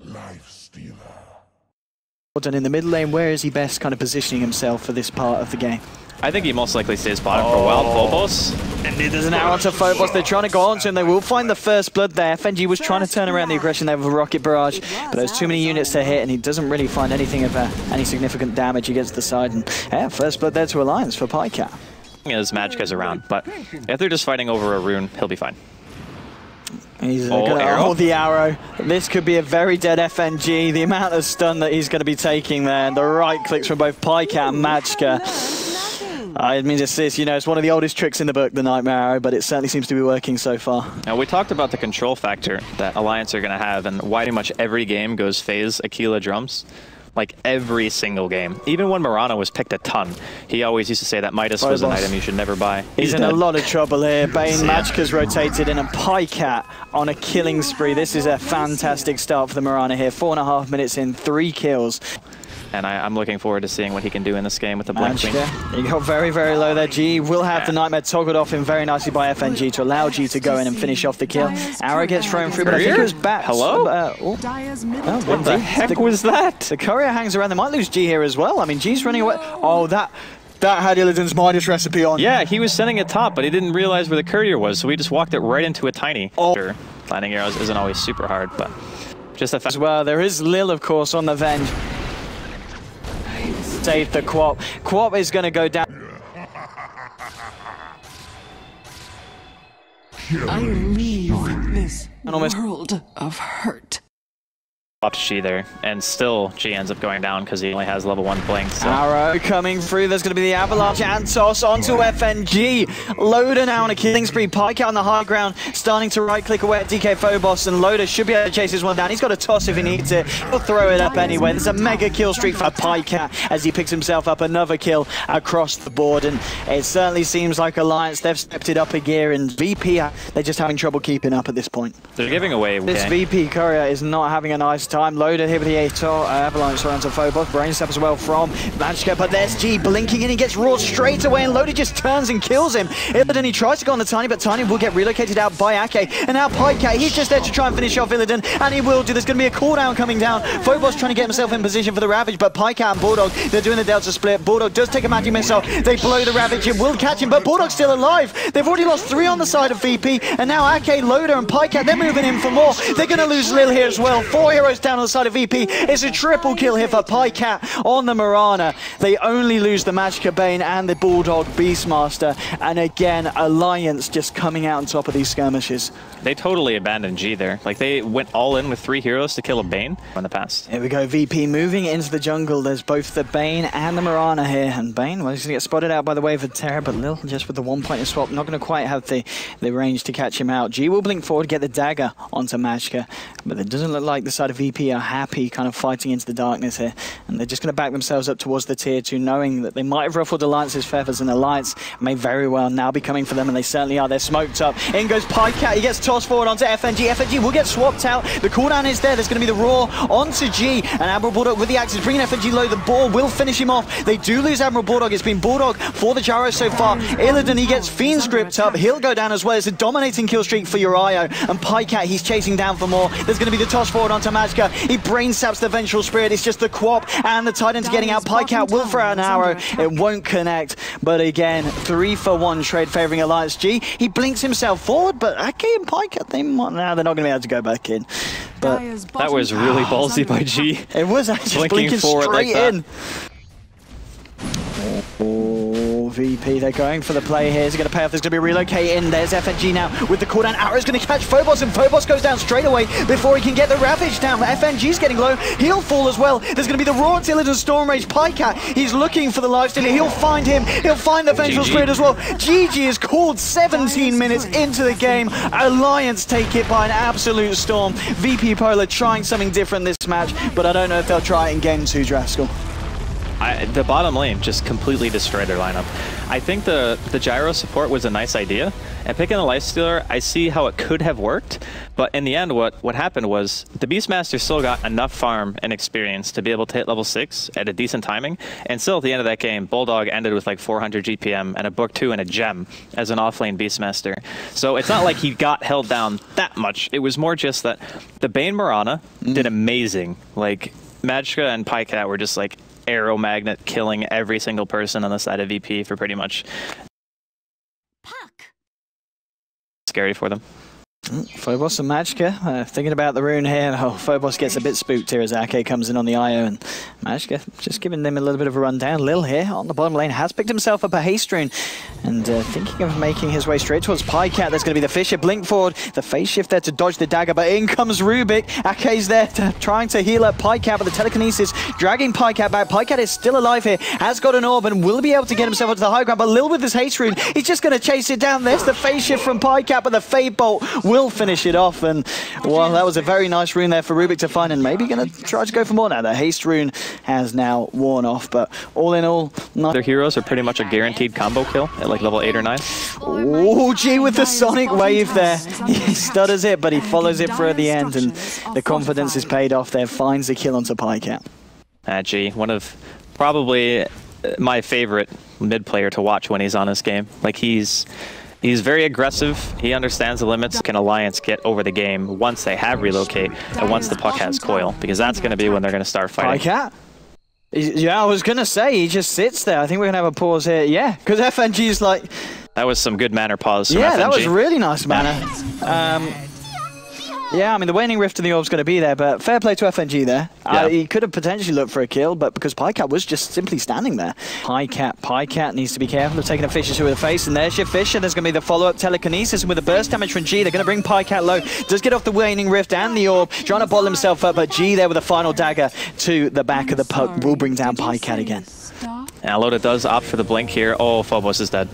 Life stealer. And in the mid lane, where is he best kind of positioning himself for this part of the game? I think he most likely stays bottom for a while. Phobos. And there's an arrow to Phobos. They're trying to go on to him. They will find the first blood there. FNG was trying to turn around the aggression there with a rocket barrage, but there's too many units to hit, and he doesn't really find anything of any significant damage against the side. And yeah, first blood there to Alliance for Pycat. As Magicka's around, but if they're just fighting over a rune, he'll be fine. He's going to hold the arrow. This could be a very dead FNG. The amount of stun that he's going to be taking there, and the right clicks from both Pycat and Magicka. I mean, it's one of the oldest tricks in the book, the Nightmare Arrow, but it certainly seems to be working so far. Now, we talked about the control factor that Alliance are going to have, and why pretty much every game goes phase Aquila drums. Like every single game. Even when Mirana was picked a ton, he always used to say that Midas was an item you should never buy. He's in a lot of trouble here. Bane, Magicka's rotated in, and Pycat on a killing spree. This is a fantastic start for the Mirana here. 4.5 minutes in, 3 kills. And I'm looking forward to seeing what he can do in this game with the Blink Queen. He got very, very low there. G will have the Nightmare toggled off him very nicely by FNG to allow G to go in and finish off the kill. Arrow gets thrown through, but I think it was back. Hello? What the heck was that? The courier hangs around. They might lose G here as well. I mean, G's running away. Oh, that had Illidan's Midas recipe on. Yeah, he was sending it top, but he didn't realize where the courier was, so he just walked it right into a tiny. Sure, landing arrows isn't always super hard, but just a fact. As well, there is Lil, of course, on the Venge. Save the Quap. Quap is going to go down. I leave this world of hurt. Popped G there, and still G ends up going down because he only has level 1 blink. So. Arrow coming through, there's going to be the avalanche and toss onto FNG. Loader now on a killing spree. Pycat on the high ground, starting to right click away at DK Phobos, and Loader should be able to chase this one down. He's got a toss if he needs it. He'll throw it up anyway. There's a mega kill streak for Pycat as he picks himself up another kill across the board, and it certainly seems like Alliance, they've stepped it up a gear, and VP, they're just having trouble keeping up at this point. They're giving away. This VP courier is not having a nice time. Loader here with the avalanche around to Phobos. Brain step as well from Magicka, but there's G blinking and he gets raw straight away, and Loader just turns and kills him. Illidan, he tries to go on the Tiny, but Tiny will get relocated out by Ake, and now Pycat, he's just there to try and finish off Illidan, and he will do. There's going to be a cooldown coming down. Phobos trying to get himself in position for the Ravage, but Pycat and Bulldog, they're doing the Delta split. Bulldog does take a magic missile. They blow the Ravage. It will catch him, but Bulldog's still alive. They've already lost 3 on the side of VP, and now Ake, Loader, and Pycat, they're moving in for more. They're going to lose Lil here as well. 4 heroes down on the side of VP. It's a triple kill here for Pycat on the Mirana. They only lose the Magicka Bane and the Bulldog Beastmaster. And again, Alliance just coming out on top of these skirmishes. They totally abandoned G there. Like, they went all in with 3 heroes to kill a Bane in the past. Here we go, VP moving into the jungle. There's both the Bane and the Mirana here. And Bane, well, he's going to get spotted out by the wave of Terror, but Lil, just with the 1-point swap, not going to quite have the range to catch him out. G will blink forward, get the dagger onto Magicka, but it doesn't look like the side of VP are happy kind of fighting into the darkness here. And they're just going to back themselves up towards the tier 2, knowing that they might have ruffled Alliance's feathers, and Alliance may very well now be coming for them, and they certainly are. They're smoked up. In goes Pycat. He gets tossed forward onto FNG. FNG will get swapped out. The cooldown is there. There's going to be the Roar onto G, and Admiral Bulldog with the axes bringing FNG low. The ball will finish him off. They do lose Admiral Bulldog. It's been Bulldog for the gyro so far. Illidan, he gets Fiend script up. He'll go down as well. It's a dominating kill streak for Uriah, and Pycat, he's chasing down for more. There's going to be the toss forward onto Magicka. He brain saps the Vengeful Spirit. It's just the Quap and the Titans getting out. Pycat will throw out an arrow. It won't connect, but again, 3-for-1 trade favoring Alliance. G, he blinks himself forward, but Ake and Pycat, they're not going to be able to go back in. But that was really ballsy by G. It was actually blinking forward straight like in. Oh, VP, they're going for the play here. Is it going to pay off? There's going to be relocating. There's FNG now with the cooldown. Arrow's going to catch Phobos, and Phobos goes down straight away before he can get the Ravage down. FNG's getting low. He'll fall as well. There's going to be the Raw Illidan Storm Rage. Pycat, he's looking for the lifestealer. He'll find him. He'll find the Vengeful Spirit as well. GG is called 17 minutes into the game. Alliance take it by an absolute storm. VP Polar trying something different this match, but I don't know if they'll try it in game 2, Drascal. The bottom lane just completely destroyed their lineup. I think the gyro support was a nice idea, and picking the lifestealer, I see how it could have worked, but in the end, what happened was the Beastmaster still got enough farm and experience to be able to hit level 6 at a decent timing, and still at the end of that game, Bulldog ended with like 400 GPM and a book 2 and a gem as an offlane Beastmaster. So it's not like he got held down that much. It was more just that the Bane Mirana did amazing. Like, Magicka and Pycat were just like arrow magnet killing every single person on the side of VP for pretty much. Scary for them. Phobos and Magicka thinking about the rune here. Oh, Phobos gets a bit spooked here as Ake comes in on the IO, and Magicka just giving them a little bit of a rundown. Lil here on the bottom lane has picked himself up a haste rune and thinking of making his way straight towards Pycat. There's going to be the Fisher blink forward, the phase shift there to dodge the dagger, but in comes Rubik. Ake's there trying to heal up Pycat, but the telekinesis dragging Pycat back. Pycat is still alive here, has got an orb and will be able to get himself onto the high ground, but Lil with his haste rune, he's just going to chase it down. There's the phase shift from Pycat, but the Fade Bolt will finish it off, and well, that was a very nice rune there for Rubik to find, and maybe going to try to go for more now. The haste rune has now worn off, but all in all, their heroes are pretty much a guaranteed combo kill at like level 8 or 9. Oh, G with the Sonic Wave there. He stutters it, but he follows it through at the end, and the confidence is paid off there. Finds the kill onto Pycat. G, one of probably my favorite mid player to watch when he's on this game. Like, he's very aggressive. He understands the limits. Can Alliance get over the game once they have relocate and once the puck has coil? Because that's going to be when they're going to start fighting. Pycat? Yeah, I was going to say, he just sits there. I think we're going to have a pause here. Yeah, because FNG is like... That was some good manner pause from Yeah, FNG. that was really nice manner. Yeah, I mean, the Waning Rift and the Orb's going to be there, but fair play to FNG there. Yeah. He could have potentially looked for a kill, but because Pycat was just simply standing there. Pycat needs to be careful of taking a Fisher to the face, and there's your Fisher. There's going to be the follow-up telekinesis, and with the burst damage from G, they're going to bring Pycat low. Does get off the Waning Rift and the Orb, trying to bottle himself up, but G there with a final dagger to the back of the puck will bring down Pycat again. Now Loda does opt for the blink here. Oh, Phobos is dead.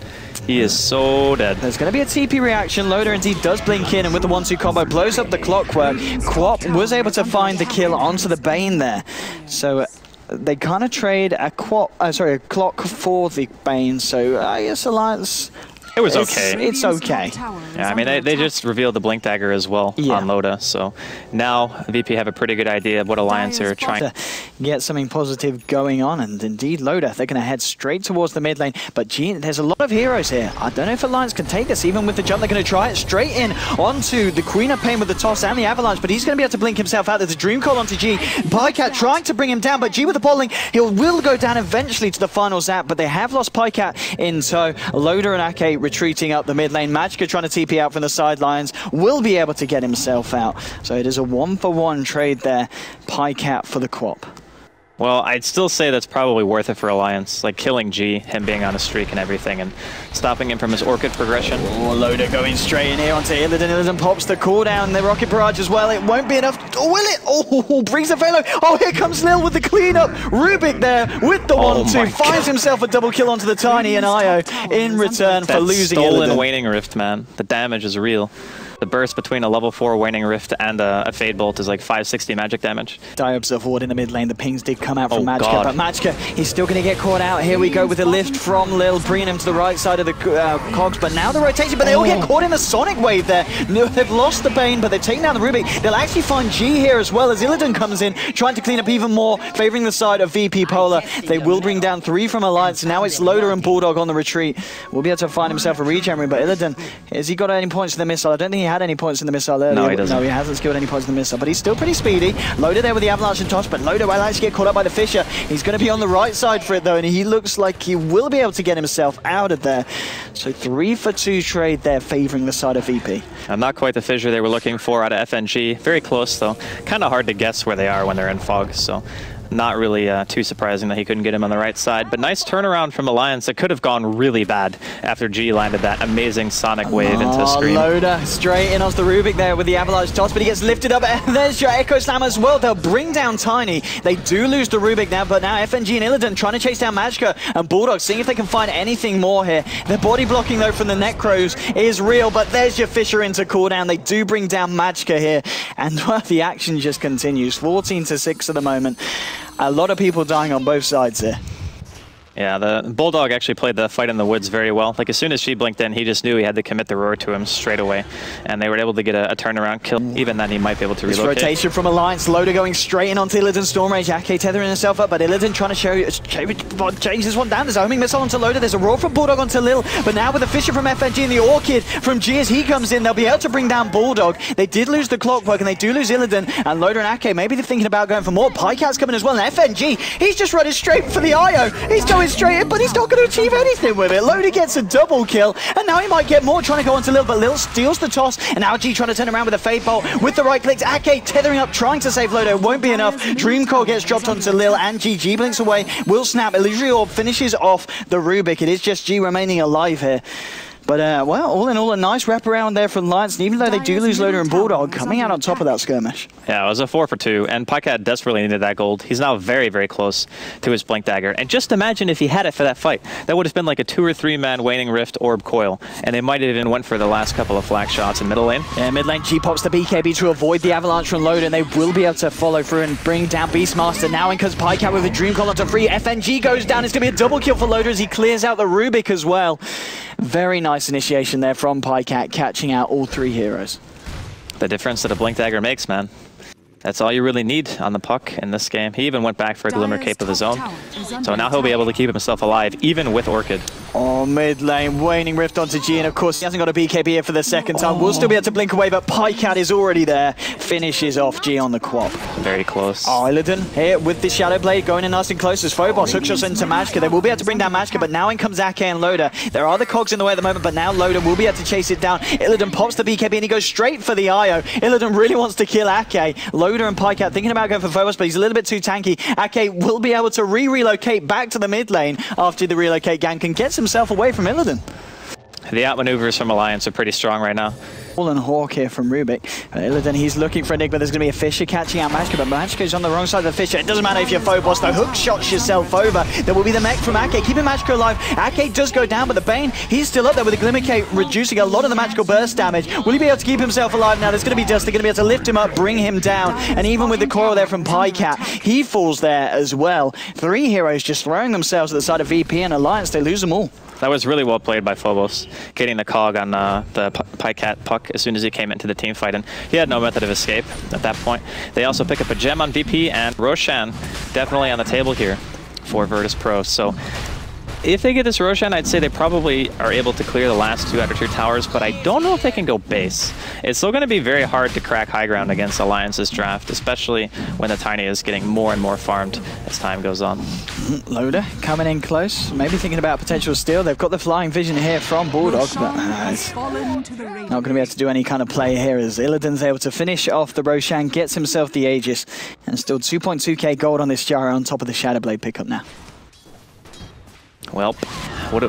He is so dead. There's going to be a TP reaction. Loader indeed does blink in, and with the 1-2 combo, blows up the Clockwork. Quap was able to find the kill onto the Bane there. So they kind of trade a clock for the Bane. So I guess Alliance... It was okay. It's okay. Yeah, I mean, they just revealed the Blink Dagger as well on Loda, so now VP have a pretty good idea of what Alliance are trying to get something positive going on, and indeed Loda, they're going to head straight towards the mid lane, but G, there's a lot of heroes here. I don't know if Alliance can take this, even with the jump. They're going to try it straight in onto the Queen of Pain with the toss and the avalanche, but he's going to be able to blink himself out. There's a Dream Call onto G. Pycat trying to bring him down, but G with the bottling, he will go down eventually to the final zap, but they have lost Pycat in tow. Loda and Ake retreating up the mid lane. Magicka trying to TP out from the sidelines, will be able to get himself out. So it is a 1-for-1 trade there. Pycat for the Quap. Well, I'd still say that's probably worth it for Alliance, like killing G, him being on a streak and everything, and stopping him from his Orchid progression. Oh, Loda going straight in here onto Illidan. Illidan pops the cooldown, the Rocket Barrage as well. It won't be enough. Oh, will it? Oh, brings the Velo. Oh, here comes Lil with the cleanup. Rubik there with the 1-2. Finds himself a double kill onto the Tiny and IO in return for losing Illidan. Stolen Waning Rift, man. The damage is real. The burst between a level 4 Waning Rift and a Fade Bolt is like 560 magic damage. Diobs of Ward in the mid lane. The pings did come out from Magicka, but Magicka, he's still going to get caught out. Here we go with a lift from Lil, bringing him to the right side of the cogs, but now the rotation, but they all get caught in the Sonic Wave there. No, they've lost the Bane, but they've taken down the Rubik. They'll actually find G here as well as Illidan comes in, trying to clean up even more, favoring the side of VP Polar. They will bring down 3 from Alliance. Now it's Loda and Bulldog on the retreat. Will be able to find himself a regen room, but Illidan, has he got any points in the missile? I don't think he had any points in the missile earlier. No, he doesn't. No, he hasn't skilled any points in the missile, but he's still pretty speedy. Loda there with the avalanche and toss, but Loda will actually get caught up by the Fisher. He's going to be on the right side for it though, and he looks like he will be able to get himself out of there. So 3-for-2 trade there, favoring the side of VP. And not quite the fissure they were looking for out of FNG. Very close though. Kind of hard to guess where they are when they're in fog, so not really too surprising that he couldn't get him on the right side. But nice turnaround from Alliance. It could have gone really bad after G landed that amazing Sonic Wave into Scream. Loda straight in onto the Rubik there with the avalanche toss, but he gets lifted up, and there's your Echo Slam as well. They'll bring down Tiny. They do lose the Rubik now, but now FNG and Illidan trying to chase down Magicka and Bulldog, seeing if they can find anything more here. The body blocking though from the Necros is real, but there's your Fisher into cooldown. They do bring down Magicka here, and well, the action just continues. 14-6 at the moment. A lot of people dying on both sides here. Yeah, the Bulldog actually played the fight in the woods very well. Like, as soon as she blinked in, he just knew he had to commit the roar to him straight away. And they were able to get a turnaround kill. Even then, he might be able to relocate. This rotation from Alliance. Loader going straight in onto Illidan Stormrage. Ake tethering herself up, but Illidan trying to change this one down. There's a homing missile onto Loader. There's a roar from Bulldog onto Lil. But now with the Fisher from FNG and the Orchid from G as he comes in, they'll be able to bring down Bulldog. They did lose the Clockwork, and they do lose Illidan. And Loader and Ake, maybe they're thinking about going for more. Pycat's coming as well. And FNG, he's just running straight for the IO. He's going straight in, but he's not going to achieve anything with it. Loader gets a double kill, and now he might get more, trying to go onto Lil, but Lil steals the toss, and now G trying to turn around with a Fade Bolt with the right clicks. Ake tethering up, trying to save Loader. It won't be enough. Dreamcore gets dropped onto Lil, and G blinks away. Will snap. Illusory Orb finishes off the Rubik. It is just G remaining alive here. But, well, all in all, a nice wraparound there from Alliance. And even though they do lose Loader and Bulldog, coming out on top of that skirmish. Yeah, it was a 4 for 2, and Pycat desperately needed that gold. He's now very, very close to his Blink Dagger. And just imagine if he had it for that fight. That would have been like a 2 or 3 man Waning Rift Orb Coil. And they might have even went for the last couple of flag shots in middle lane. Yeah, mid lane, G pops the BKB to avoid the avalanche from Loader, and they will be able to follow through and bring down Beastmaster. Now in comes Pycat with a Dream Call onto 3. FNG goes down. It's going to be a double kill for Loader as he clears out the Rubik as well. Very nice initiation there from Pycat, catching out all 3 heroes. The difference that a Blink Dagger makes, man. That's all you really need on the puck in this game. He even went back for a Glimmer Cape of his own. So now he'll be able to keep himself alive, even with Orchid. Oh, mid lane, Waning Rift onto G, and of course he hasn't got a BKB here for the second time. We'll still be able to blink away, but Pycat is already there. Finishes off G on the quap. Very close. Oh, Illidan here with the Shadow Blade going in nice and close as Phobos hookshots into Magicka. They will be able to bring down Magicka, but now in comes Ake and Loader. There are the cogs in the way at the moment, but now Loader will be able to chase it down. Illidan pops the BKB and he goes straight for the IO. Illidan really wants to kill Ake. Loader and Pycat thinking about going for Phobos, but he's a little bit too tanky. Ake will be able to relocate back to the mid lane after the relocate gank and gets himself away from Illidan. The outmaneuvers from Alliance are pretty strong right now. And Hawk here from Rubik. Illidan, he's looking for Enigma. There's going to be a Fisher catching out Magicka, but Magicka's on the wrong side of the Fisher. It doesn't matter if you're Phobos, though. Hook shots yourself over. There will be the mech from Ake, keeping Magicka alive. Ake does go down, but the Bane, he's still up there with the Glimmer Cape, reducing a lot of the magical burst damage. Will he be able to keep himself alive now? There's going to be Dust. They're going to be able to lift him up, bring him down. And even with the coil there from Pycat, he falls there as well. 3 heroes just throwing themselves at the side of VP and Alliance. They lose them all. That was really well played by Phobos, getting the cog on the Pycat puck as soon as he came into the team fight, and he had no method of escape at that point. They also pick up a gem on VP, and Roshan definitely on the table here for Virtus Pro. So if they get this Roshan, I'd say they probably are able to clear the last 2 out of 2 towers, but I don't know if they can go base. It's still going to be very hard to crack high ground against Alliance's draft, especially when the Tiny is getting more and more farmed as time goes on. Loader coming in close, maybe thinking about potential steal. They've got the flying vision here from Bulldog, but it's not going to be able to do any kind of play here as Illidan's able to finish off the Roshan, gets himself the Aegis, and still 2.2k gold on this Jara on top of the Shadowblade pickup now. Well, what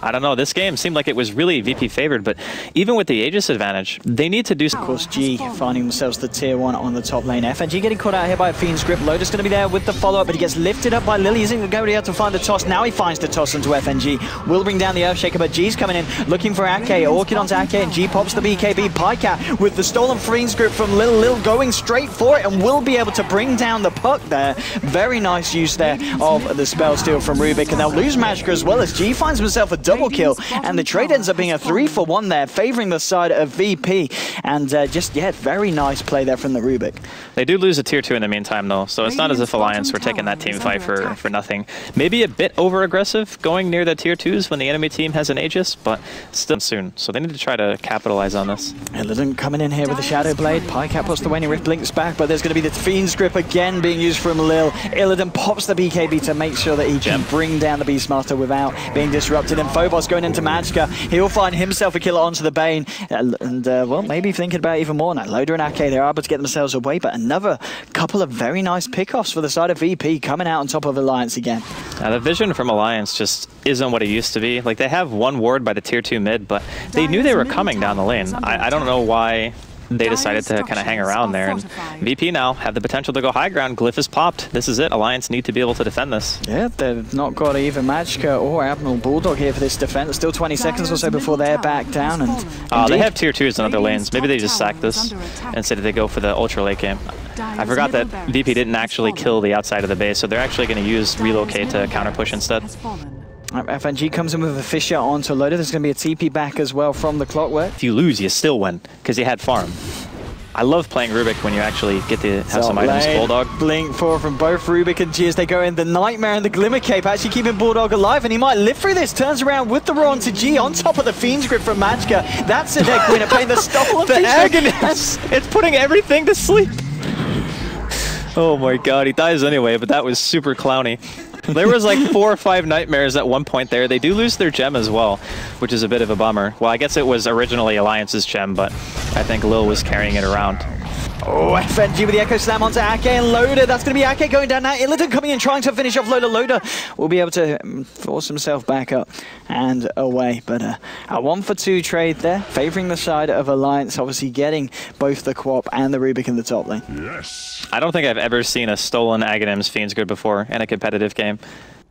I don't know. This game seemed like it was really VP favored, but even with the Aegis advantage, they need to do... Of course, G finding themselves the tier 1 on the top lane. FNG getting caught out here by a Fiend's Grip. Loader's going to be there with the follow-up, but he gets lifted up by Lily. Isn't going to be able to find the toss. Now he finds the toss into FNG. Will bring down the Earthshaker, but G's coming in, looking for Ake. Orchid onto Ake, and G pops the BKB. Pycat with the stolen Fiend's Grip from Lil going straight for it, and will be able to bring down the puck there. Very nice use there of the spell steal from Rubik, and they'll lose Magicka as well as G finds himself a double kill. And the trade ends up being a 3-for-1 there, favoring the side of VP. And very nice play there from the Rubik. They do lose a tier 2 in the meantime, though, so it's not as if Alliance were taking that team fight for nothing. Maybe a bit over-aggressive going near the tier 2s when the enemy team has an Aegis, but still soon. So they need to try to capitalize on this. Illidan coming in here with the Shadow Blade. Pycat puts the Waning Rift, blinks back, but there's going to be the Fiend's Grip again being used from Lil. Illidan pops the BKB to make sure that he can bring down the Beastmaster without being disrupted. And Phobos going into Magicka. He'll find himself a killer onto the Bane. Well, maybe thinking about even more now. Loader and Ake, they're able to get themselves away, but another couple of very nice pickoffs for the side of VP coming out on top of Alliance again. Now, the vision from Alliance just isn't what it used to be. Like, they have one ward by the tier 2 mid, but they knew they were coming down the lane. I don't know why they decided to kind of hang around there. And VP now have the potential to go high ground. Glyph is popped. This is it. Alliance need to be able to defend this. Yeah, they've not got either Magicka or Admiral Bulldog here for this defense. Still 20 seconds or so before they're back down. And they have tier 2s in other lanes. Maybe they just sack this instead of they go for the ultra late game. I forgot that VP didn't actually kill the outside of the base, so they're actually going to use relocate to counter push instead. FNG comes in with a Fisher onto Loader. There's going to be a TP back as well from the Clockwork. If you lose, you still win, because you had farm. I love playing Rubik when you actually get to have some items. Bulldog. Blink 4 from both Rubik and G as they go in. The Nightmare and the Glimmer Cape actually keeping Bulldog alive, and he might live through this. Turns around with the Raw onto G on top of the Fiend's Grip from Magka. That's a deck winner playing the Stopple. The Aghanim. It's putting everything to sleep. Oh my god, he dies anyway, but that was super clowny. There was like 4 or 5 Nightmares at one point there. They do lose their gem as well, which is a bit of a bummer. Well, I guess it was originally Alliance's gem, but I think Lil was carrying it around. Oh, FNG with the Echo Slam onto Ake and Loader. That's going to be Ake going down now. Illidan coming in, trying to finish off Loader. Loader will be able to force himself back up and away. But a 1-for-2 trade there, favouring the side of Alliance, obviously getting both the Quap and the Rubik in the top lane. Yes. I don't think I've ever seen a stolen Aghanim's Fiend's Good before in a competitive game.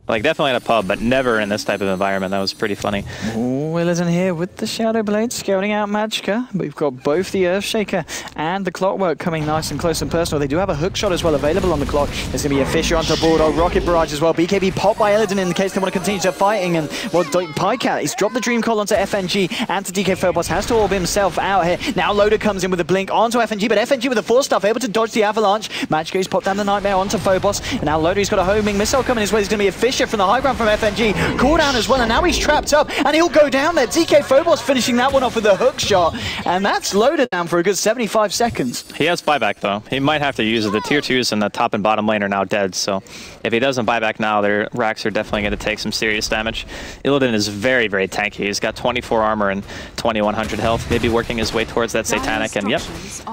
Like, definitely in a pub, but never in this type of environment. That was pretty funny. Oh, Illidan here with the Shadow Blade, scouting out Magka. We've got both the Earthshaker and the Clockwork coming nice and close and personal. They do have a hook shot as well available on the clock. There's going to be a Fisher onto Bulldog, Rocket Barrage as well. BKB popped by Illidan in case they want to continue to fighting. And, well, Pycat, he's dropped the Dream Call onto FNG, and to DK Phobos has to orb himself out here. Now Loader comes in with a blink onto FNG, but FNG with the Force Stuff, able to dodge the Avalanche. Magka's popped down the Nightmare onto Phobos, and now Loader's got a homing missile coming his way. There's going to be a Fisher from the high ground from FNG. Cooldown as well, and now he's trapped up, and he'll go down there. DK Phobos finishing that one off with a hook shot, and that's Loader down for a good 75 seconds. He has buyback, though. He might have to use it. The tier 2s and the top and bottom lane are now dead, so if he doesn't buy back now, their racks are definitely going to take some serious damage. Illidan is very, very tanky. He's got 24 armor and 2100 health, maybe working his way towards that Satanic, and yep,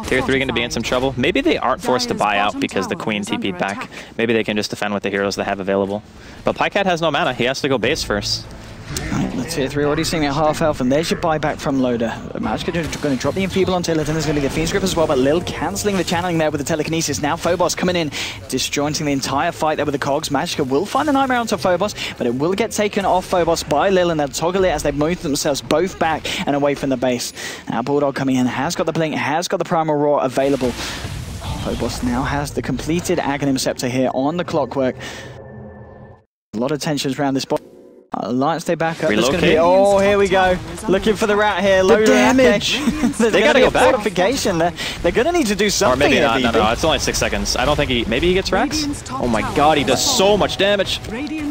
tier 3 going to be in some trouble. Maybe they aren't forced to buy out because the Queen TP'd back. Maybe they can just defend with the heroes they have available. But Pycat has no mana. He has to go base first. Right, the tier 3 already seeing at half health, and there's your buyback from Loader. Magka going to drop the Enfeeble onto Illidan. There's going to be the Fiend's Grip as well, but Lil cancelling the channeling there with the Telekinesis. Now Phobos coming in, disjointing the entire fight there with the Cogs. Magka will find the Nightmare onto Phobos, but it will get taken off Phobos by Lil, and they'll toggle it as they move themselves both back and away from the base. Now Bulldog coming in, has got the Blink, has got the Primal Roar available. Phobos now has the completed Aghanim Scepter here on the Clockwork. A lot of tensions around this spot. Alliance stay back up. Relocate. Oh, here we go. Looking for the rat here. The damage. They got to go back. Fortification. They're going to need to do something. Or maybe not. No, it's only 6 seconds. I don't think he. Maybe he gets racks. Oh my god, he does so much damage.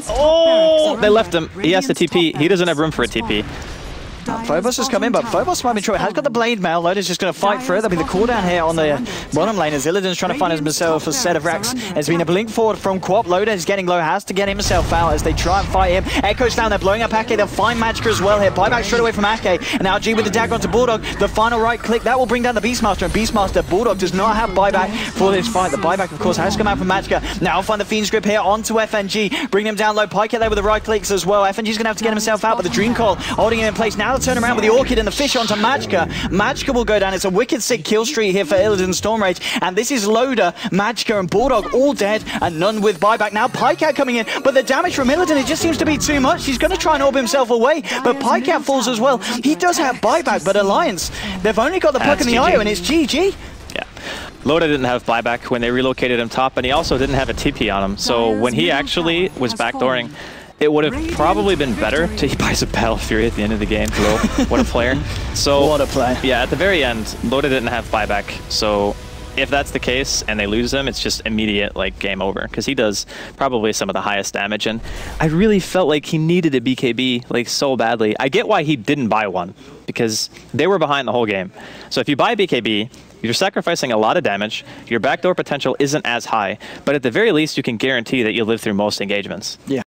Oh, they left him. He has to TP. He doesn't have room for a TP. Phobos has come in, but Phobos might be true. Has got the Blade Mail. Loader's just going to fight through. There'll be the cooldown here on the bottom lane as Illidan's trying to find himself a set of racks. There's been a blink forward from Quap. Loader is getting low, has to get himself out as they try and fight him. Echo's down, they're blowing up Ake. They'll find Magka as well here. Buyback straight away from Ake. And now G with the dagger onto Bulldog. The final right click, that will bring down the Beastmaster. And Beastmaster, Bulldog does not have buyback for this fight. The buyback, of course, has come out from Magka. Now find the Fiend's Grip here onto FNG. Bring him down low. Pycat there with the right clicks as well. FNG's going to have to get himself out, but the Dream Call holding him in place. Now they'll turn around with the Orchid and the Fish onto Magka. Magka will go down. It's a wicked sick kill streak here for Illidan Stormrage, and this is Loader, Magka and Bulldog all dead and none with buyback. Now Pycat coming in, but the damage from Illidan, it just seems to be too much. He's going to try and orb himself away, but Pycat falls as well. He does have buyback, but Alliance, they've only got the pluck in the IO, and it's GG. Yeah. Loader didn't have buyback when they relocated him top, and he also didn't have a TP on him. So when he actually was backdooring, it would have probably been better to he buys a Battle Fury at the end of the game. Lil, what a player. So what a play. Yeah, at the very end, Loader didn't have buyback. So if that's the case and they lose him, it's just immediate like game over, because he does probably some of the highest damage, and I really felt like he needed a BKB like so badly. I get why he didn't buy one, because they were behind the whole game. So if you buy BKB, you're sacrificing a lot of damage, your backdoor potential isn't as high, but at the very least you can guarantee that you'll live through most engagements. Yeah.